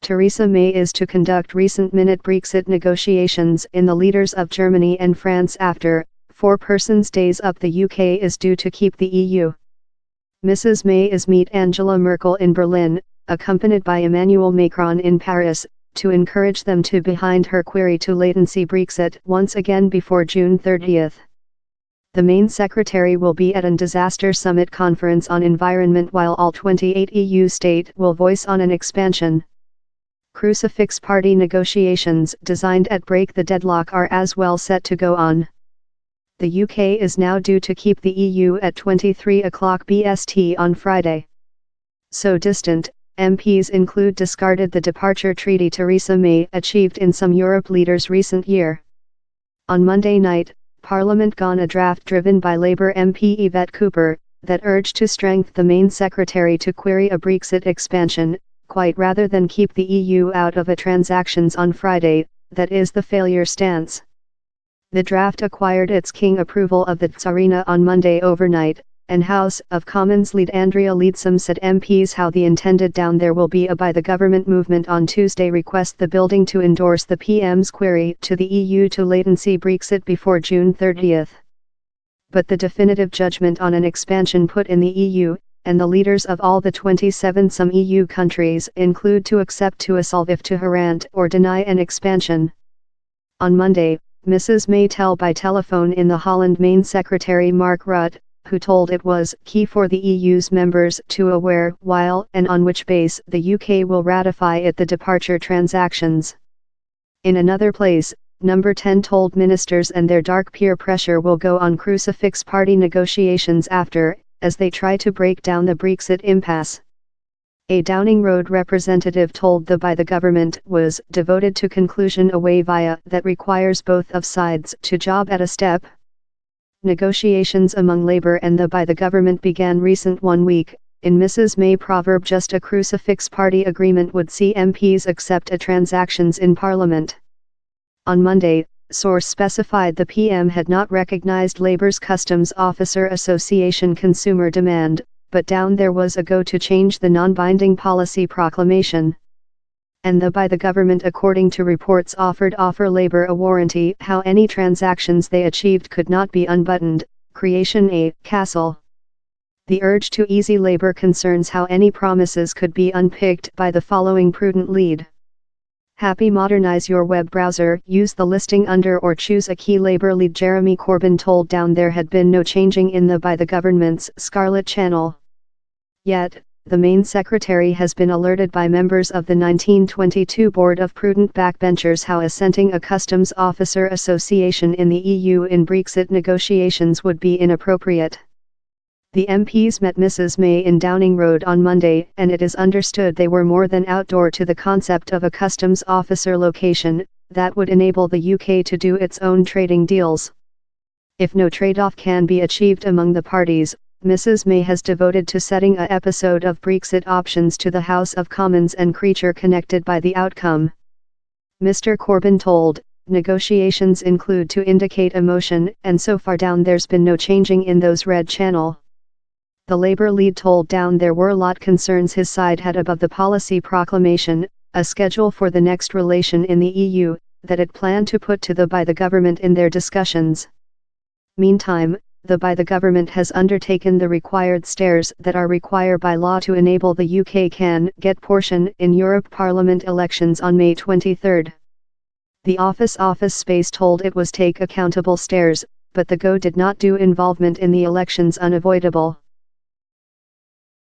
Theresa May is to conduct recent-minute Brexit negotiations in the leaders of Germany and France after 4 persons days up the UK is due to keep the EU. Mrs. May is meet Angela Merkel in Berlin, accompanied by Emanuel Macron in Paris, to encourage them to behind her query to latency Brexit once again before June 30. The main secretary will be at a disaster summit conference on environment while all 28 EU states will voice on an expansion. Crucifix Party negotiations designed at break the deadlock are as well set to go on. The UK is now due to keep the EU at 23 o'clock BST on Friday. So distant, MPs include discarded the departure treaty Theresa May achieved in some Europe leaders' recent year. On Monday night, Parliament gone a draft driven by Labour MP Yvette Cooper, that urged to strengthen the main secretary to query a Brexit expansion, quite rather than keep the EU out of a transactions on Friday, that is the failure stance. The draft acquired its king approval of the Tsarina on Monday overnight, and House of Commons lead Andrea Leadsom said MPs how the intended down there will be a by the government movement on Tuesday request the building to endorse the PM's query to the EU to latency Brexit before June 30. But the definitive judgment on an expansion put in the EU, and the leaders of all the 27 some EU countries include to accept to assolve if to grant or deny an expansion. On Monday, Mrs. May tell by telephone in the Holland Main Secretary Mark Rutte, who told it was key for the EU's members to aware while and on which base the UK will ratify it the departure transactions. In another place, Number 10 told ministers and their dark peer pressure will go on Crucifix Party negotiations after, as they try to break down the Brexit impasse. A Downing Road representative told the by the government was devoted to conclusion a way via that requires both of sides to job at a step. Negotiations among Labour and the by the government began recent 1 week, in Mrs. May proverb just a Crucifix Party agreement would see MPs accept a transactions in Parliament. On Monday, source specified the PM had not recognised Labour's Customs Officer Association consumer demand, but down there was a go to change the non-binding policy proclamation. And the by the government according to reports offer Labour a warranty how any transactions they achieved could not be unbuttoned, creation a castle. The urge to easy Labour concerns how any promises could be unpicked by the following prudent lead. Happy modernize your web browser, use the listing under or choose a key Labour lead Jeremy Corbyn told down there had been no changing in the by the government's Scarlet Channel. Yet, the main secretary has been alerted by members of the 1922 Board of Prudent Backbenchers how assenting a Customs Officer Association in the EU in Brexit negotiations would be inappropriate. The MPs met Mrs. May in Downing Road on Monday and it is understood they were more than outdoor to the concept of a customs officer location, that would enable the UK to do its own trading deals. If no trade-off can be achieved among the parties, Mrs. May has devoted to setting a episode of Brexit options to the House of Commons and creature connected by the outcome. Mr. Corbyn told, negotiations include to indicate a motion and so far down there's been no changing in those red channel. The Labour lead told down there were lot concerns his side had above the policy proclamation, a schedule for the next relation in the EU, that it planned to put to the by the government in their discussions. Meantime, the by the government has undertaken the required steps that are required by law to enable the UK can get portion in Europe Parliament elections on May 23. The office space told it was take accountable steps, but the go did not do involvement in the elections unavoidable.